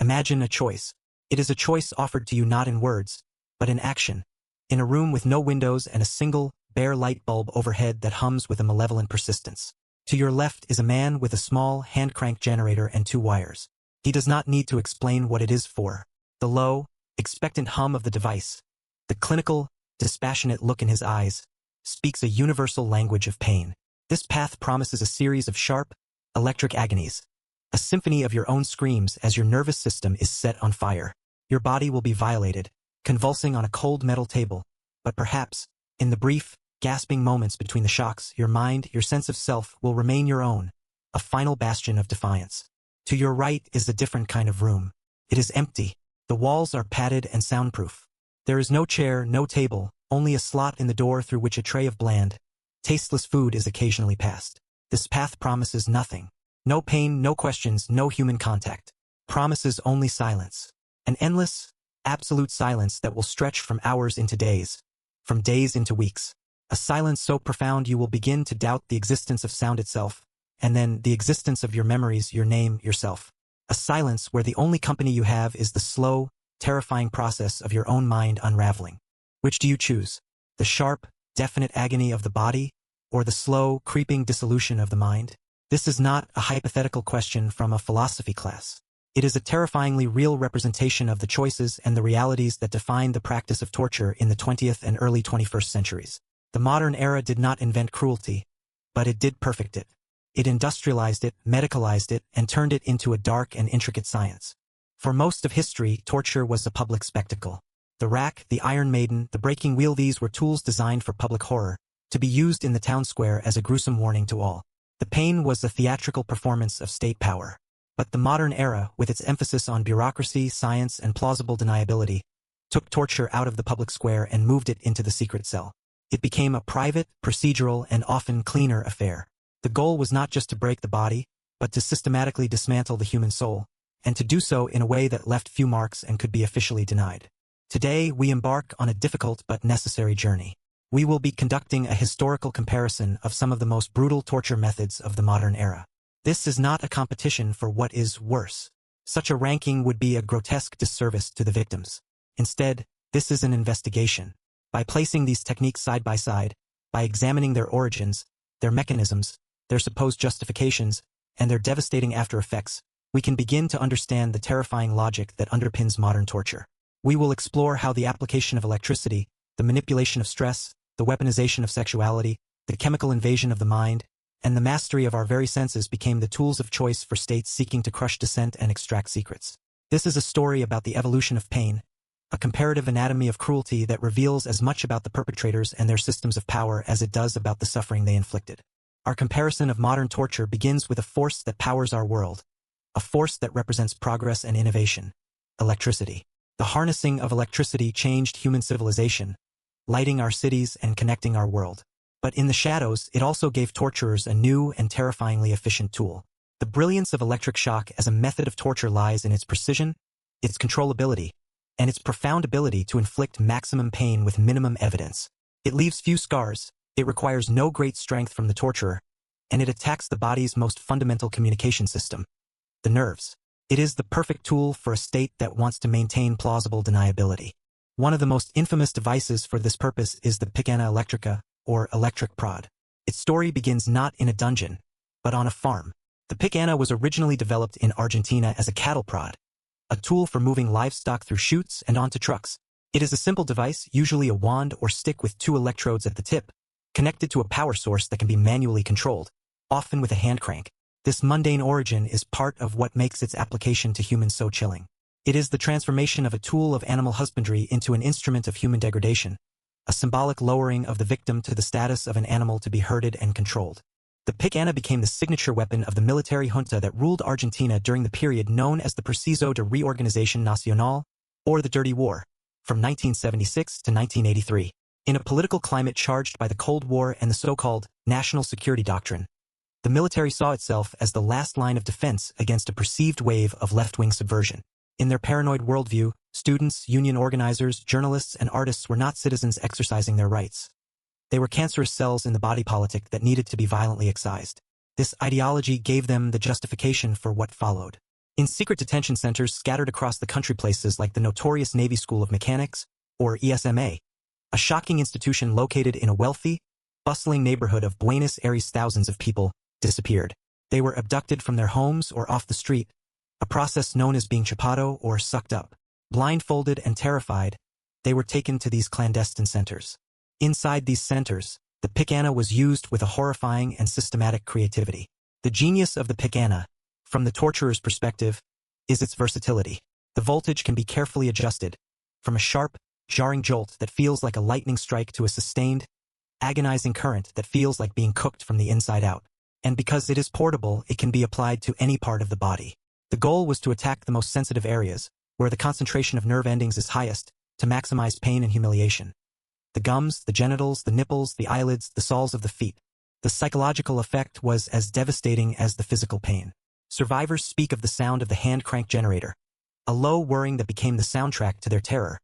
Imagine a choice. It is a choice offered to you not in words, but in action. In a room with no windows and a single, bare light bulb overhead that hums with a malevolent persistence. To your left is a man with a small, hand-crank generator and 2 wires. He does not need to explain what it is for. The low, expectant hum of the device, the clinical, dispassionate look in his eyes, speaks a universal language of pain. This path promises a series of sharp, electric agonies, a symphony of your own screams as your nervous system is set on fire. Your body will be violated, convulsing on a cold metal table, but perhaps, in the brief, gasping moments between the shocks, your mind, your sense of self will remain your own, a final bastion of defiance. To your right is a different kind of room. It is empty. The walls are padded and soundproof. There is no chair, no table, only a slot in the door through which a tray of bland, tasteless food is occasionally passed. This path promises nothing. No pain, no questions, no human contact. Promises only silence. An endless, absolute silence that will stretch from hours into days, from days into weeks. A silence so profound you will begin to doubt the existence of sound itself, and then the existence of your memories, your name, yourself. A silence where the only company you have is the slow, terrifying process of your own mind unraveling. Which do you choose? The sharp, definite agony of the body, or the slow, creeping dissolution of the mind? This is not a hypothetical question from a philosophy class. It is a terrifyingly real representation of the choices and the realities that define the practice of torture in the 20th and early 21st centuries. The modern era did not invent cruelty, but it did perfect it. It industrialized it, medicalized it, and turned it into a dark and intricate science. For most of history, torture was a public spectacle. The rack, the Iron Maiden, the breaking wheel, these were tools designed for public horror, to be used in the town square as a gruesome warning to all. The pain was a theatrical performance of state power. But the modern era, with its emphasis on bureaucracy, science, and plausible deniability, took torture out of the public square and moved it into the secret cell. It became a private, procedural, and often cleaner affair. The goal was not just to break the body, but to systematically dismantle the human soul, and to do so in a way that left few marks and could be officially denied. Today, we embark on a difficult but necessary journey. We will be conducting a historical comparison of some of the most brutal torture methods of the modern era. This is not a competition for what is worse. Such a ranking would be a grotesque disservice to the victims. Instead, this is an investigation. By placing these techniques side by side, by examining their origins, their mechanisms, their supposed justifications, and their devastating after-effects, we can begin to understand the terrifying logic that underpins modern torture. We will explore how the application of electricity, the manipulation of stress, the weaponization of sexuality, the chemical invasion of the mind, and the mastery of our very senses became the tools of choice for states seeking to crush dissent and extract secrets. This is a story about the evolution of pain, a comparative anatomy of cruelty that reveals as much about the perpetrators and their systems of power as it does about the suffering they inflicted. Our comparison of modern torture begins with a force that powers our world, a force that represents progress and innovation: electricity. The harnessing of electricity changed human civilization, lighting our cities and connecting our world. But in the shadows, it also gave torturers a new and terrifyingly efficient tool. The brilliance of electric shock as a method of torture lies in its precision, its controllability, and its profound ability to inflict maximum pain with minimum evidence. It leaves few scars, it requires no great strength from the torturer, and it attacks the body's most fundamental communication system: the nerves. It is the perfect tool for a state that wants to maintain plausible deniability. One of the most infamous devices for this purpose is the Picana Electrica, or electric prod. Its story begins not in a dungeon, but on a farm. The Picana was originally developed in Argentina as a cattle prod, a tool for moving livestock through chutes and onto trucks. It is a simple device, usually a wand or stick with 2 electrodes at the tip, connected to a power source that can be manually controlled, often with a hand crank. This mundane origin is part of what makes its application to humans so chilling. It is the transformation of a tool of animal husbandry into an instrument of human degradation, a symbolic lowering of the victim to the status of an animal to be herded and controlled. The Picana became the signature weapon of the military junta that ruled Argentina during the period known as the Proceso de Reorganización Nacional, or the Dirty War, from 1976 to 1983. In a political climate charged by the Cold War and the so-called national security doctrine, the military saw itself as the last line of defense against a perceived wave of left-wing subversion. In their paranoid worldview, students, union organizers, journalists, and artists were not citizens exercising their rights. They were cancerous cells in the body politic that needed to be violently excised. This ideology gave them the justification for what followed. In secret detention centers scattered across the country, places like the notorious Navy School of Mechanics, or ESMA, a shocking institution located in a wealthy, bustling neighborhood of Buenos Aires, thousands of people disappeared. They were abducted from their homes or off the street, a process known as being chupado or sucked up. Blindfolded and terrified, they were taken to these clandestine centers. Inside these centers, the picanha was used with a horrifying and systematic creativity. The genius of the picanha, from the torturer's perspective, is its versatility. The voltage can be carefully adjusted, from a sharp, jarring jolt that feels like a lightning strike to a sustained, agonizing current that feels like being cooked from the inside out. And because it is portable, it can be applied to any part of the body. The goal was to attack the most sensitive areas, where the concentration of nerve endings is highest, to maximize pain and humiliation. The gums, the genitals, the nipples, the eyelids, the soles of the feet. The psychological effect was as devastating as the physical pain. Survivors speak of the sound of the hand crank generator, a low whirring that became the soundtrack to their terror,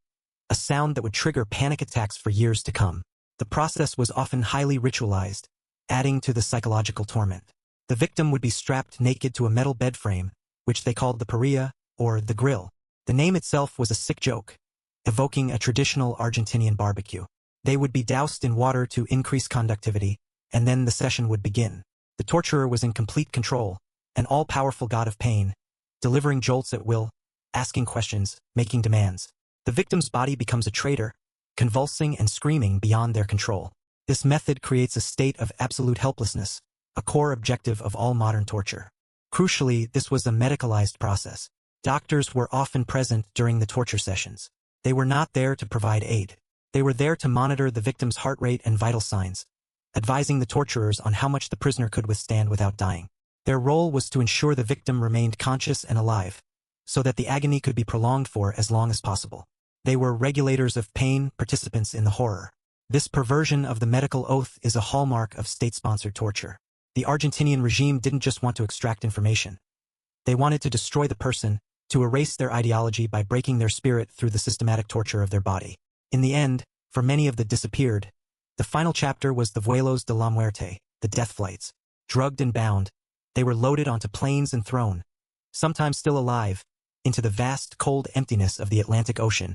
a sound that would trigger panic attacks for years to come. The process was often highly ritualized, adding to the psychological torment. The victim would be strapped naked to a metal bed frame, which they called the parrilla, or the grill. The name itself was a sick joke, evoking a traditional Argentinian barbecue. They would be doused in water to increase conductivity, and then the session would begin. The torturer was in complete control, an all-powerful god of pain, delivering jolts at will, asking questions, making demands. The victim's body becomes a traitor, convulsing and screaming beyond their control. This method creates a state of absolute helplessness, a core objective of all modern torture. Crucially, this was a medicalized process. Doctors were often present during the torture sessions. They were not there to provide aid. They were there to monitor the victim's heart rate and vital signs, advising the torturers on how much the prisoner could withstand without dying. Their role was to ensure the victim remained conscious and alive, so that the agony could be prolonged for as long as possible. They were regulators of pain, participants in the horror. This perversion of the medical oath is a hallmark of state-sponsored torture. The Argentinian regime didn't just want to extract information. They wanted to destroy the person, to erase their ideology by breaking their spirit through the systematic torture of their body. In the end, for many of the disappeared, the final chapter was the vuelos de la muerte, the death flights. Drugged and bound, they were loaded onto planes and thrown, sometimes still alive, into the vast, cold emptiness of the Atlantic Ocean,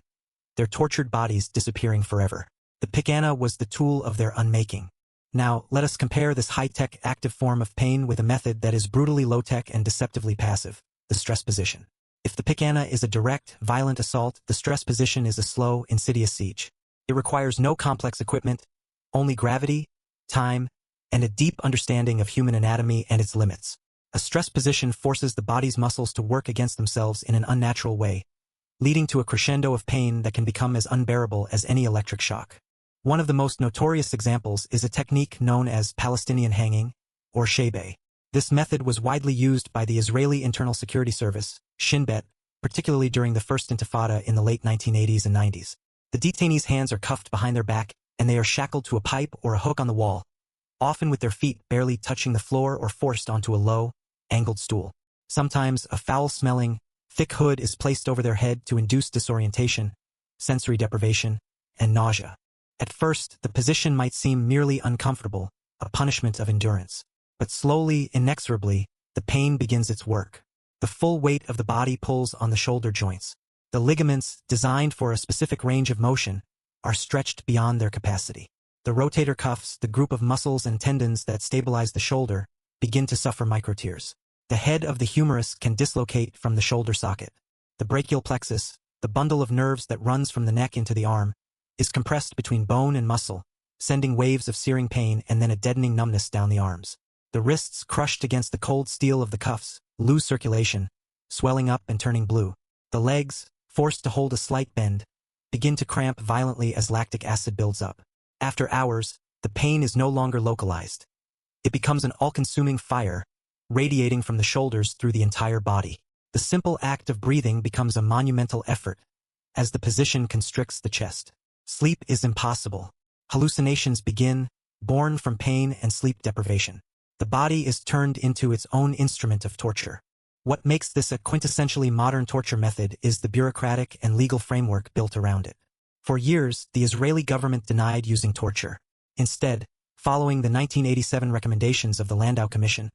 their tortured bodies disappearing forever. The picanha was the tool of their unmaking. Now, let us compare this high-tech, active form of pain with a method that is brutally low-tech and deceptively passive, the stress position. If the picanha is a direct, violent assault, the stress position is a slow, insidious siege. It requires no complex equipment, only gravity, time, and a deep understanding of human anatomy and its limits. A stress position forces the body's muscles to work against themselves in an unnatural way, leading to a crescendo of pain that can become as unbearable as any electric shock. One of the most notorious examples is a technique known as Palestinian hanging, or shebeh. This method was widely used by the Israeli Internal Security Service, Shin Bet, particularly during the First Intifada in the late 1980s and 90s. The detainees' hands are cuffed behind their back, and they are shackled to a pipe or a hook on the wall, often with their feet barely touching the floor or forced onto a low, angled stool. Sometimes a foul-smelling, thick hood is placed over their head to induce disorientation, sensory deprivation, and nausea. At first, the position might seem merely uncomfortable, a punishment of endurance. But slowly, inexorably, the pain begins its work. The full weight of the body pulls on the shoulder joints. The ligaments, designed for a specific range of motion, are stretched beyond their capacity. The rotator cuffs, the group of muscles and tendons that stabilize the shoulder, begin to suffer microtears. The head of the humerus can dislocate from the shoulder socket. The brachial plexus, the bundle of nerves that runs from the neck into the arm, is compressed between bone and muscle, sending waves of searing pain and then a deadening numbness down the arms. The wrists, crushed against the cold steel of the cuffs, lose circulation, swelling up and turning blue. The legs, forced to hold a slight bend, begin to cramp violently as lactic acid builds up. After hours, the pain is no longer localized. It becomes an all-consuming fire, radiating from the shoulders through the entire body. The simple act of breathing becomes a monumental effort, as the position constricts the chest. Sleep is impossible. Hallucinations begin, born from pain and sleep deprivation. The body is turned into its own instrument of torture. What makes this a quintessentially modern torture method is the bureaucratic and legal framework built around it. For years, the Israeli government denied using torture. Instead, following the 1987 recommendations of the Landau Commission,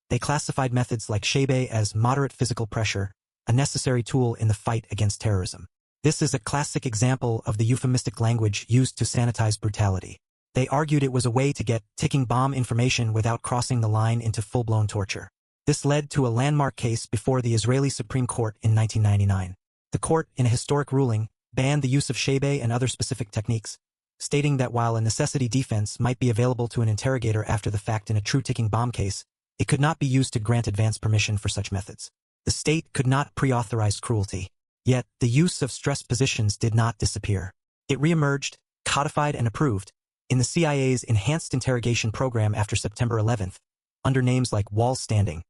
they classified methods like shebeh as moderate physical pressure, a necessary tool in the fight against terrorism. This is a classic example of the euphemistic language used to sanitize brutality. They argued it was a way to get ticking bomb information without crossing the line into full-blown torture. This led to a landmark case before the Israeli Supreme Court in 1999. The court, in a historic ruling, banned the use of shebei and other specific techniques, stating that while a necessity defense might be available to an interrogator after the fact in a true ticking bomb case, it could not be used to grant advance permission for such methods. The state could not pre-authorize cruelty. Yet, the use of stress positions did not disappear. It reemerged, codified and approved, in the CIA's enhanced interrogation program after September 11th, under names like wall standing,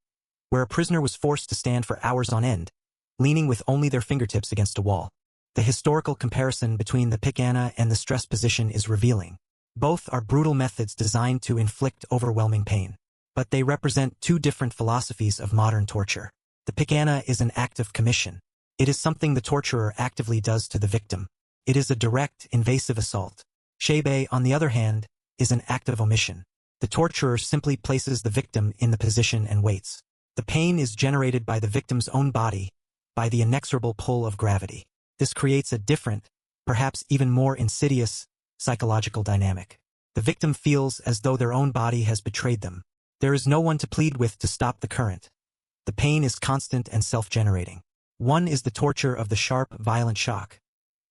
where a prisoner was forced to stand for hours on end, leaning with only their fingertips against a wall. The historical comparison between the pikana and the stress position is revealing. Both are brutal methods designed to inflict overwhelming pain. But they represent two different philosophies of modern torture. The pikana is an act of commission. It is something the torturer actively does to the victim. It is a direct, invasive assault. Shebei, on the other hand, is an act of omission. The torturer simply places the victim in the position and waits. The pain is generated by the victim's own body, by the inexorable pull of gravity. This creates a different, perhaps even more insidious, psychological dynamic. The victim feels as though their own body has betrayed them. There is no one to plead with to stop the current. The pain is constant and self-generating. One is the torture of the sharp, violent shock.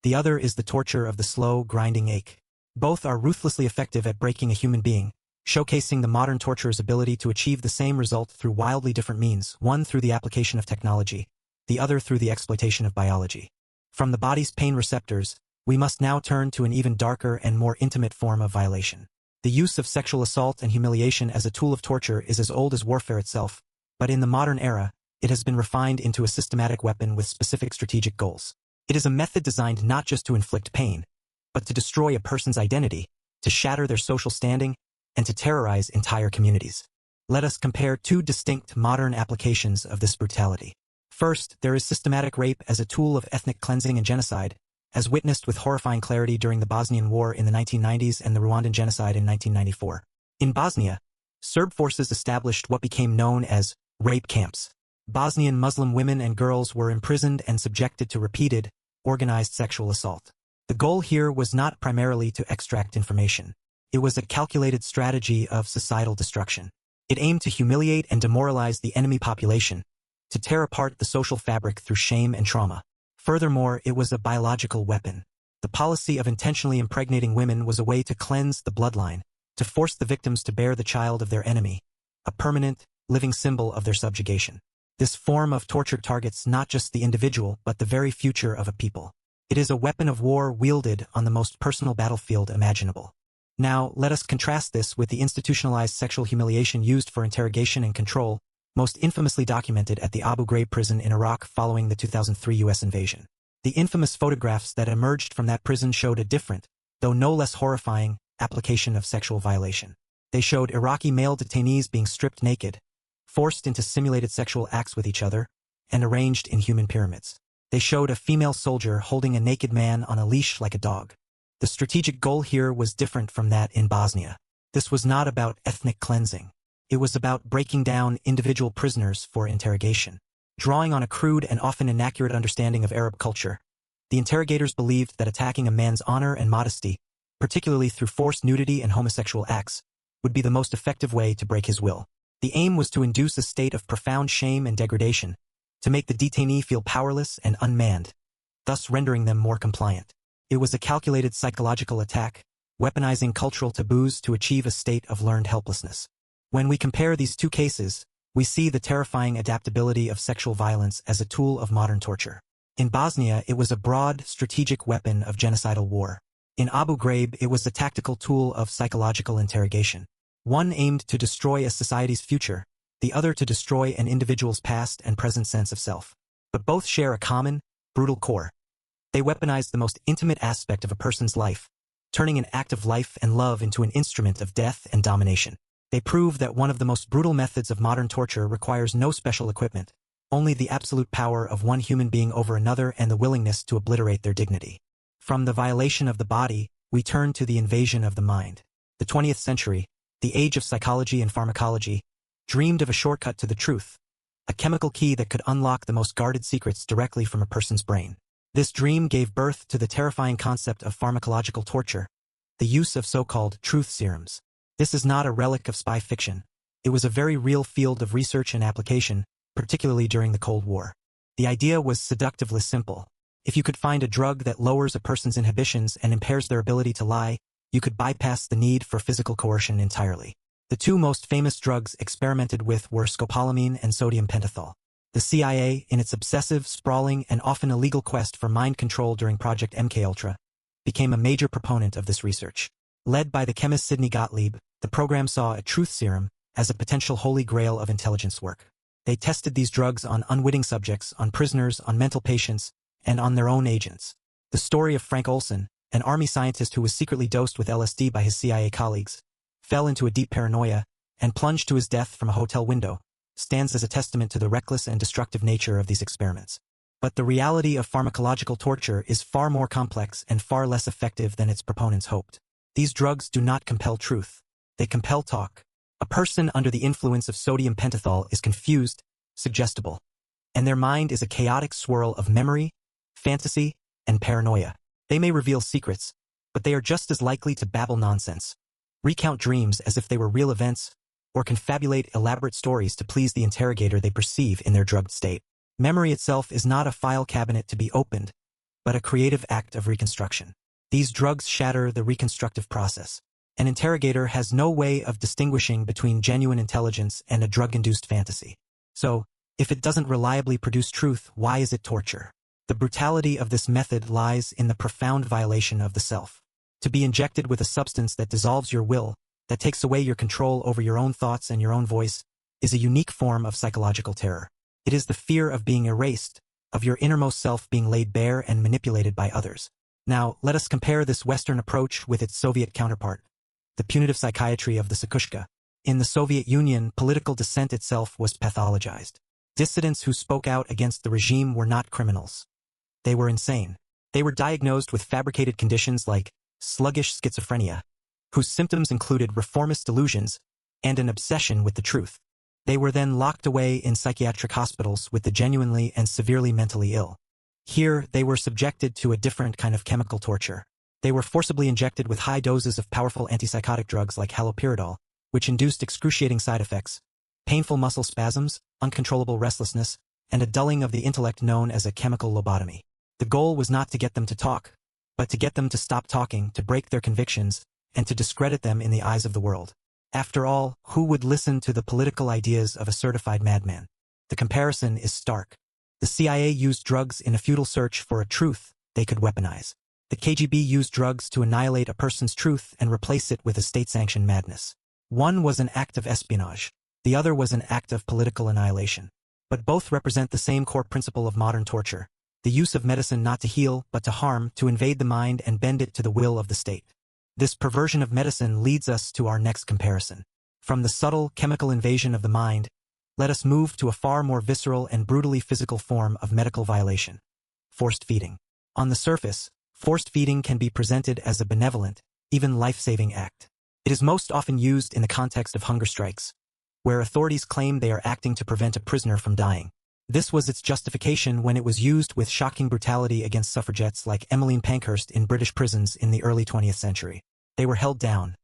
The other is the torture of the slow, grinding ache. Both are ruthlessly effective at breaking a human being, showcasing the modern torturer's ability to achieve the same result through wildly different means, one through the application of technology, the other through the exploitation of biology. From the body's pain receptors, we must now turn to an even darker and more intimate form of violation. The use of sexual assault and humiliation as a tool of torture is as old as warfare itself, but in the modern era, it has been refined into a systematic weapon with specific strategic goals. It is a method designed not just to inflict pain, but to destroy a person's identity, to shatter their social standing, and to terrorize entire communities. Let us compare two distinct modern applications of this brutality. First, there is systematic rape as a tool of ethnic cleansing and genocide, as witnessed with horrifying clarity during the Bosnian War in the 1990s and the Rwandan genocide in 1994. In Bosnia, Serb forces established what became known as rape camps. Bosnian Muslim women and girls were imprisoned and subjected to repeated, organized sexual assault. The goal here was not primarily to extract information. It was a calculated strategy of societal destruction. It aimed to humiliate and demoralize the enemy population, to tear apart the social fabric through shame and trauma. Furthermore, it was a biological weapon. The policy of intentionally impregnating women was a way to cleanse the bloodline, to force the victims to bear the child of their enemy, a permanent, living symbol of their subjugation. This form of torture targets not just the individual but the very future of a people. It is a weapon of war wielded on the most personal battlefield imaginable. Now, let us contrast this with the institutionalized sexual humiliation used for interrogation and control, most infamously documented at the Abu Ghraib prison in Iraq following the 2003 U.S. invasion. The infamous photographs that emerged from that prison showed a different, though no less horrifying, application of sexual violation. They showed Iraqi male detainees being stripped naked, forced into simulated sexual acts with each other, and arranged in human pyramids. They showed a female soldier holding a naked man on a leash like a dog. The strategic goal here was different from that in Bosnia. This was not about ethnic cleansing. It was about breaking down individual prisoners for interrogation. Drawing on a crude and often inaccurate understanding of Arab culture, the interrogators believed that attacking a man's honor and modesty, particularly through forced nudity and homosexual acts, would be the most effective way to break his will. The aim was to induce a state of profound shame and degradation, to make the detainee feel powerless and unmanned, thus rendering them more compliant. It was a calculated psychological attack, weaponizing cultural taboos to achieve a state of learned helplessness. When we compare these two cases, we see the terrifying adaptability of sexual violence as a tool of modern torture. In Bosnia, it was a broad, strategic weapon of genocidal war. In Abu Ghraib, it was a tactical tool of psychological interrogation. One aimed to destroy a society's future, the other to destroy an individual's past and present sense of self. But both share a common, brutal core. They weaponize the most intimate aspect of a person's life, turning an act of life and love into an instrument of death and domination. They prove that one of the most brutal methods of modern torture requires no special equipment, only the absolute power of one human being over another and the willingness to obliterate their dignity. From the violation of the body, we turn to the invasion of the mind. The 20th century, the age of psychology and pharmacology, dreamed of a shortcut to the truth, a chemical key that could unlock the most guarded secrets directly from a person's brain. This dream gave birth to the terrifying concept of pharmacological torture, the use of so-called truth serums. This is not a relic of spy fiction. It was a very real field of research and application, particularly during the Cold War. The idea was seductively simple. If you could find a drug that lowers a person's inhibitions and impairs their ability to lie, you could bypass the need for physical coercion entirely. The two most famous drugs experimented with were scopolamine and sodium pentothal. The CIA, in its obsessive, sprawling, and often illegal quest for mind control during Project MKUltra, became a major proponent of this research. Led by the chemist Sidney Gottlieb, the program saw a truth serum as a potential holy grail of intelligence work. They tested these drugs on unwitting subjects, on prisoners, on mental patients, and on their own agents. The story of Frank Olson, an army scientist who was secretly dosed with LSD by his CIA colleagues, fell into a deep paranoia, and plunged to his death from a hotel window, stands as a testament to the reckless and destructive nature of these experiments. But the reality of pharmacological torture is far more complex and far less effective than its proponents hoped. These drugs do not compel truth. They compel talk. A person under the influence of sodium pentothal is confused, suggestible, and their mind is a chaotic swirl of memory, fantasy, and paranoia. They may reveal secrets, but they are just as likely to babble nonsense, recount dreams as if they were real events, or confabulate elaborate stories to please the interrogator they perceive in their drugged state. Memory itself is not a file cabinet to be opened, but a creative act of reconstruction. These drugs shatter the reconstructive process. An interrogator has no way of distinguishing between genuine intelligence and a drug-induced fantasy. So, if it doesn't reliably produce truth, why is it torture? The brutality of this method lies in the profound violation of the self. To be injected with a substance that dissolves your will, that takes away your control over your own thoughts and your own voice, is a unique form of psychological terror. It is the fear of being erased, of your innermost self being laid bare and manipulated by others. Now, let us compare this Western approach with its Soviet counterpart, the punitive psychiatry of the Psikhushka. In the Soviet Union, political dissent itself was pathologized. Dissidents who spoke out against the regime were not criminals. They were insane. They were diagnosed with fabricated conditions like sluggish schizophrenia, whose symptoms included reformist delusions and an obsession with the truth. They were then locked away in psychiatric hospitals with the genuinely and severely mentally ill. Here, they were subjected to a different kind of chemical torture. They were forcibly injected with high doses of powerful antipsychotic drugs like haloperidol, which induced excruciating side effects, painful muscle spasms, uncontrollable restlessness, and a dulling of the intellect known as a chemical lobotomy. The goal was not to get them to talk, but to get them to stop talking, to break their convictions, and to discredit them in the eyes of the world. After all, who would listen to the political ideas of a certified madman? The comparison is stark. The CIA used drugs in a futile search for a truth they could weaponize. The KGB used drugs to annihilate a person's truth and replace it with a state-sanctioned madness. One was an act of espionage. The other was an act of political annihilation. But both represent the same core principle of modern torture, the use of medicine not to heal but to harm, to invade the mind and bend it to the will of the state. This perversion of medicine leads us to our next comparison. From the subtle chemical invasion of the mind, let us move to a far more visceral and brutally physical form of medical violation: forced feeding. On the surface, forced feeding can be presented as a benevolent, even life-saving act. It is most often used in the context of hunger strikes, where authorities claim they are acting to prevent a prisoner from dying. This was its justification when it was used with shocking brutality against suffragettes like Emmeline Pankhurst in British prisons in the early 20th century. They were held down,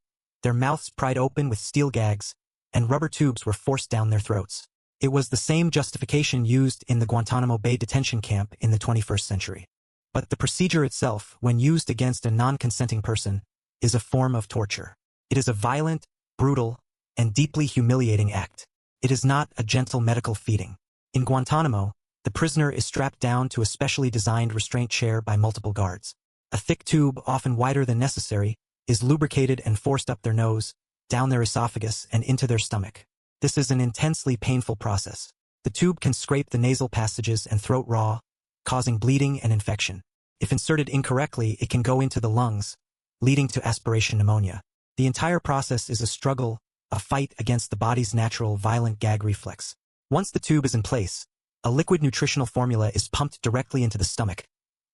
their mouths pried open with steel gags, and rubber tubes were forced down their throats. It was the same justification used in the Guantanamo Bay detention camp in the 21st century. But the procedure itself, when used against a non-consenting person, is a form of torture. It is a violent, brutal, and deeply humiliating act. It is not a gentle medical feeding. In Guantanamo, the prisoner is strapped down to a specially designed restraint chair by multiple guards. A thick tube, often wider than necessary, is lubricated and forced up their nose, down their esophagus, and into their stomach. This is an intensely painful process. The tube can scrape the nasal passages and throat raw, causing bleeding and infection. If inserted incorrectly, it can go into the lungs, leading to aspiration pneumonia. The entire process is a struggle, a fight against the body's natural violent gag reflex. Once the tube is in place, a liquid nutritional formula is pumped directly into the stomach,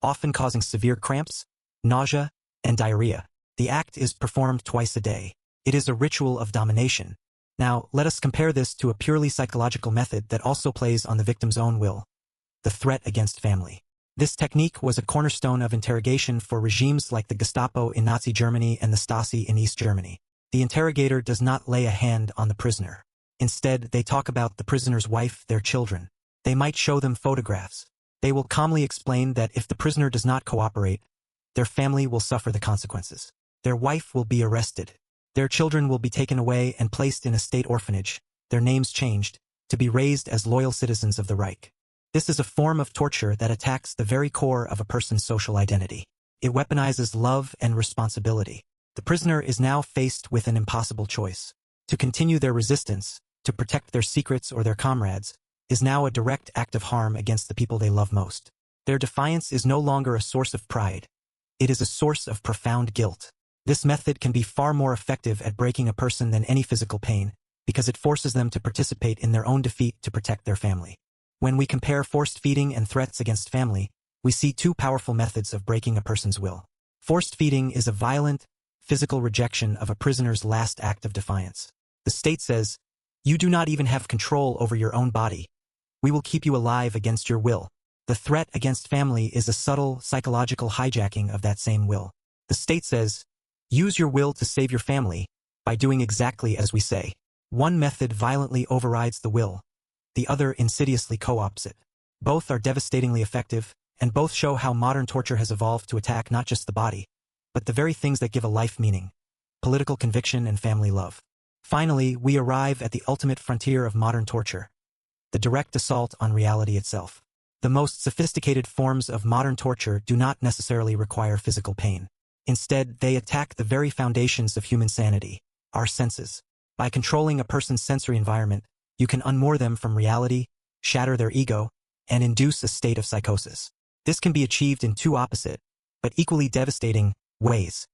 often causing severe cramps, nausea, and diarrhea. The act is performed twice a day. It is a ritual of domination, Now, let us compare this to a purely psychological method that also plays on the victim's own will: the threat against family. This technique was a cornerstone of interrogation for regimes like the Gestapo in Nazi Germany and the Stasi in East Germany. The interrogator does not lay a hand on the prisoner. Instead, they talk about the prisoner's wife, their children. They might show them photographs. They will calmly explain that if the prisoner does not cooperate, their family will suffer the consequences. Their wife will be arrested. Their children will be taken away and placed in a state orphanage, their names changed, to be raised as loyal citizens of the Reich. This is a form of torture that attacks the very core of a person's social identity. It weaponizes love and responsibility. The prisoner is now faced with an impossible choice. To continue their resistance, to protect their secrets or their comrades, is now a direct act of harm against the people they love most. Their defiance is no longer a source of pride. It is a source of profound guilt. This method can be far more effective at breaking a person than any physical pain, because it forces them to participate in their own defeat to protect their family. When we compare forced feeding and threats against family, we see two powerful methods of breaking a person's will. Forced feeding is a violent, physical rejection of a prisoner's last act of defiance. The state says, "You do not even have control over your own body. We will keep you alive against your will." The threat against family is a subtle, psychological hijacking of that same will. The state says, "Use your will to save your family by doing exactly as we say." One method violently overrides the will. The other insidiously co-opts it. Both are devastatingly effective, and both show how modern torture has evolved to attack not just the body, but the very things that give a life meaning: political conviction and family love. Finally, we arrive at the ultimate frontier of modern torture: the direct assault on reality itself. The most sophisticated forms of modern torture do not necessarily require physical pain. Instead, they attack the very foundations of human sanity, our senses. By controlling a person's sensory environment, you can unmoor them from reality, shatter their ego, and induce a state of psychosis. This can be achieved in two opposite, but equally devastating, ways: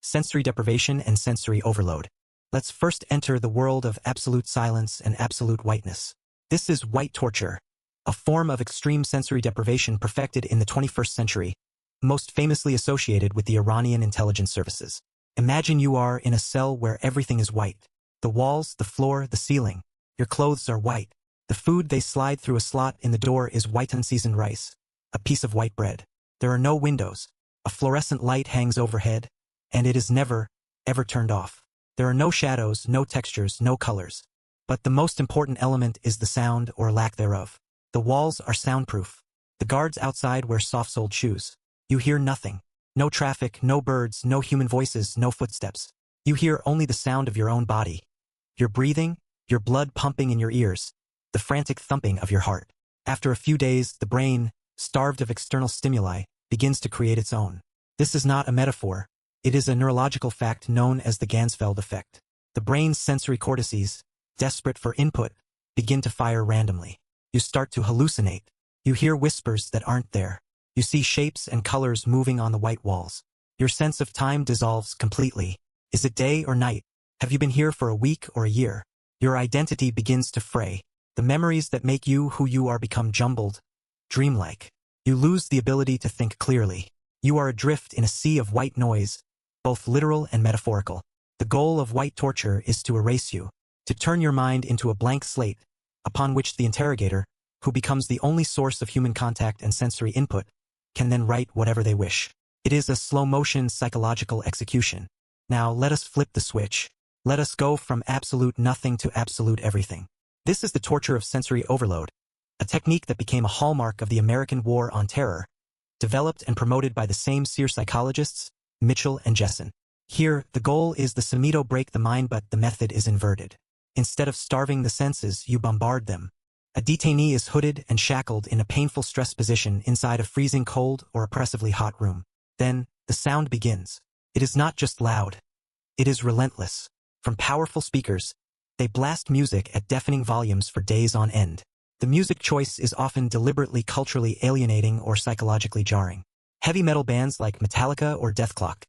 sensory deprivation and sensory overload. Let's first enter the world of absolute silence and absolute whiteness. This is white torture, a form of extreme sensory deprivation perfected in the 21st century, most famously associated with the Iranian intelligence services. Imagine you are in a cell where everything is white. The walls, the floor, the ceiling. Your clothes are white. The food they slide through a slot in the door is white unseasoned rice, a piece of white bread. There are no windows. A fluorescent light hangs overhead, and it is never, ever turned off. There are no shadows, no textures, no colors. But the most important element is the sound or lack thereof. The walls are soundproof. The guards outside wear soft-soled shoes. You hear nothing. No traffic, no birds, no human voices, no footsteps. You hear only the sound of your own body. Your breathing, your blood pumping in your ears, the frantic thumping of your heart. After a few days, the brain, starved of external stimuli, begins to create its own. This is not a metaphor. It is a neurological fact known as the Ganzfeld effect. The brain's sensory cortices, desperate for input, begin to fire randomly. You start to hallucinate. You hear whispers that aren't there. You see shapes and colors moving on the white walls. Your sense of time dissolves completely. Is it day or night? Have you been here for a week or a year? Your identity begins to fray. The memories that make you who you are become jumbled, dreamlike. You lose the ability to think clearly. You are adrift in a sea of white noise, both literal and metaphorical. The goal of white torture is to erase you, to turn your mind into a blank slate, upon which the interrogator, who becomes the only source of human contact and sensory input, can then write whatever they wish. It is a slow-motion psychological execution. Now let us flip the switch. Let us go from absolute nothing to absolute everything. This is the torture of sensory overload, a technique that became a hallmark of the American War on Terror, developed and promoted by the same SEER psychologists, Mitchell and Jessen. Here, the goal is the Semito break the mind, but the method is inverted. Instead of starving the senses, you bombard them. A detainee is hooded and shackled in a painful stress position inside a freezing cold or oppressively hot room. Then, the sound begins. It is not just loud. It is relentless. From powerful speakers, they blast music at deafening volumes for days on end. The music choice is often deliberately culturally alienating or psychologically jarring. Heavy metal bands like Metallica or Dethklok.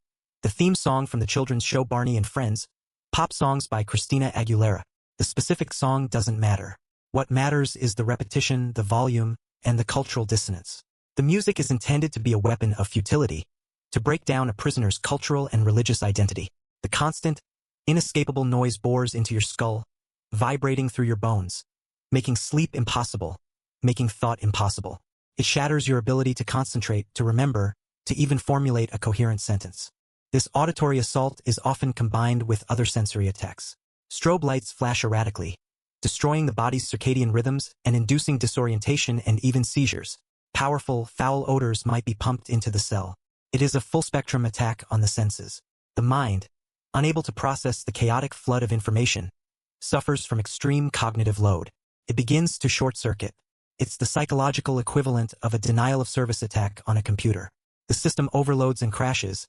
The theme song from the children's show Barney and Friends. Pop songs by Christina Aguilera. The specific song doesn't matter. What matters is the repetition, the volume, and the cultural dissonance. The music is intended to be a weapon of futility, to break down a prisoner's cultural and religious identity. The constant, inescapable noise bores into your skull, vibrating through your bones, making sleep impossible, making thought impossible. It shatters your ability to concentrate, to remember, to even formulate a coherent sentence. This auditory assault is often combined with other sensory attacks. Strobe lights flash erratically, destroying the body's circadian rhythms and inducing disorientation and even seizures. Powerful, foul odors might be pumped into the cell. It is a full-spectrum attack on the senses. The mind, unable to process the chaotic flood of information, suffers from extreme cognitive load. It begins to short-circuit. It's the psychological equivalent of a denial-of-service attack on a computer. The system overloads and crashes,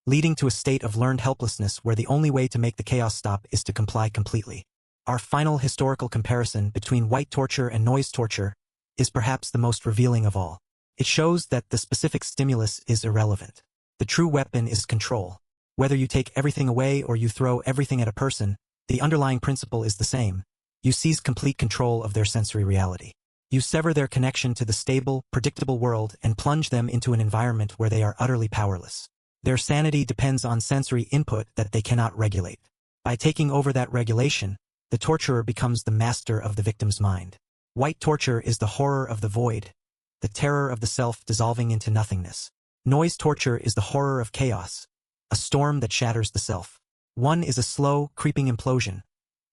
leading to a state of learned helplessness where the only way to make the chaos stop is to comply completely. Our final historical comparison between white torture and noise torture is perhaps the most revealing of all. It shows that the specific stimulus is irrelevant. The true weapon is control. Whether you take everything away or you throw everything at a person, the underlying principle is the same. You seize complete control of their sensory reality. You sever their connection to the stable, predictable world and plunge them into an environment where they are utterly powerless. Their sanity depends on sensory input that they cannot regulate. By taking over that regulation, the torturer becomes the master of the victim's mind. White torture is the horror of the void, the terror of the self dissolving into nothingness. Noise torture is the horror of chaos, a storm that shatters the self. One is a slow, creeping implosion.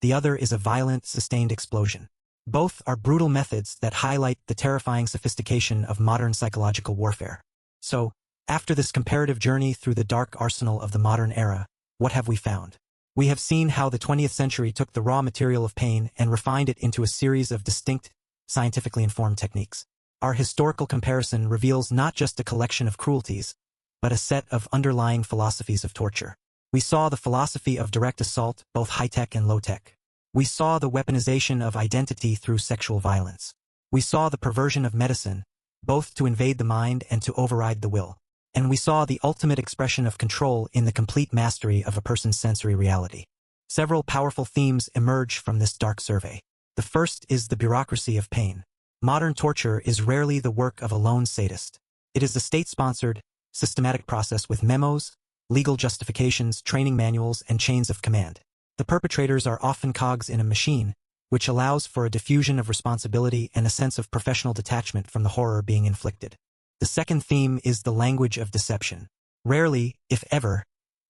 The other is a violent, sustained explosion. Both are brutal methods that highlight the terrifying sophistication of modern psychological warfare. So, after this comparative journey through the dark arsenal of the modern era, what have we found? We have seen how the 20th century took the raw material of pain and refined it into a series of distinct, scientifically informed techniques. Our historical comparison reveals not just a collection of cruelties, but a set of underlying philosophies of torture. We saw the philosophy of direct assault, both high-tech and low-tech. We saw the weaponization of identity through sexual violence. We saw the perversion of medicine, both to invade the mind and to override the will. And we saw the ultimate expression of control in the complete mastery of a person's sensory reality. Several powerful themes emerge from this dark survey. The first is the bureaucracy of pain. Modern torture is rarely the work of a lone sadist. It is a state-sponsored, systematic process with memos, legal justifications, training manuals, and chains of command. The perpetrators are often cogs in a machine, which allows for a diffusion of responsibility and a sense of professional detachment from the horror being inflicted. The second theme is the language of deception. Rarely, if ever,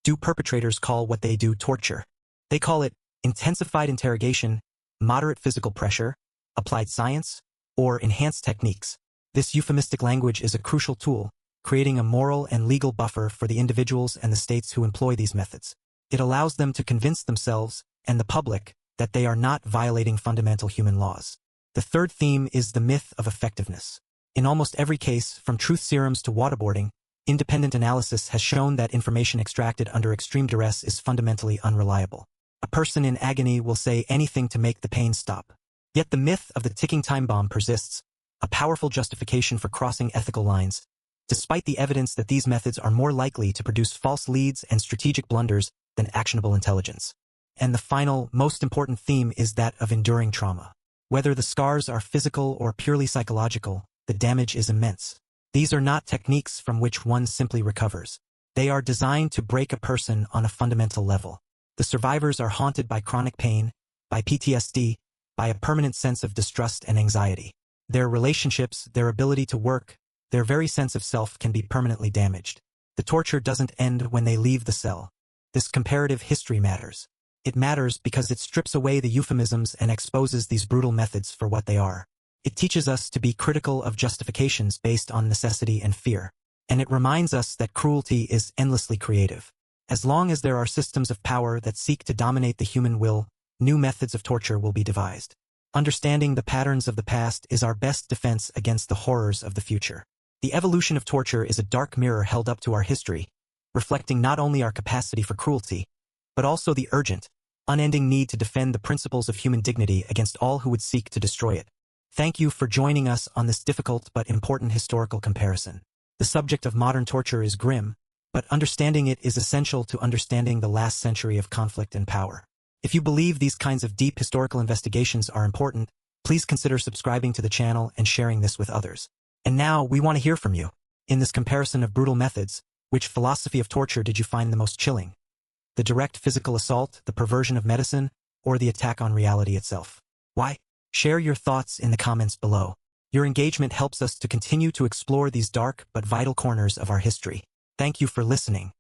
do perpetrators call what they do torture. They call it intensified interrogation, moderate physical pressure, applied science, or enhanced techniques. This euphemistic language is a crucial tool, creating a moral and legal buffer for the individuals and the states who employ these methods. It allows them to convince themselves and the public that they are not violating fundamental human laws. The third theme is the myth of effectiveness. In almost every case, from truth serums to waterboarding, independent analysis has shown that information extracted under extreme duress is fundamentally unreliable. A person in agony will say anything to make the pain stop. Yet the myth of the ticking time bomb persists, a powerful justification for crossing ethical lines, despite the evidence that these methods are more likely to produce false leads and strategic blunders than actionable intelligence. And the final, most important theme is that of enduring trauma. Whether the scars are physical or purely psychological, the damage is immense. These are not techniques from which one simply recovers. They are designed to break a person on a fundamental level. The survivors are haunted by chronic pain, by PTSD, by a permanent sense of distrust and anxiety. Their relationships, their ability to work, their very sense of self can be permanently damaged. The torture doesn't end when they leave the cell. This comparative history matters. It matters because it strips away the euphemisms and exposes these brutal methods for what they are. It teaches us to be critical of justifications based on necessity and fear. And it reminds us that cruelty is endlessly creative. As long as there are systems of power that seek to dominate the human will, new methods of torture will be devised. Understanding the patterns of the past is our best defense against the horrors of the future. The evolution of torture is a dark mirror held up to our history, reflecting not only our capacity for cruelty, but also the urgent, unending need to defend the principles of human dignity against all who would seek to destroy it. Thank you for joining us on this difficult but important historical comparison. The subject of modern torture is grim, but understanding it is essential to understanding the last century of conflict and power. If you believe these kinds of deep historical investigations are important, please consider subscribing to the channel and sharing this with others. And now, we want to hear from you. In this comparison of brutal methods, which philosophy of torture did you find the most chilling? The direct physical assault, the perversion of medicine, or the attack on reality itself? Why? Share your thoughts in the comments below. Your engagement helps us to continue to explore these dark but vital corners of our history. Thank you for listening.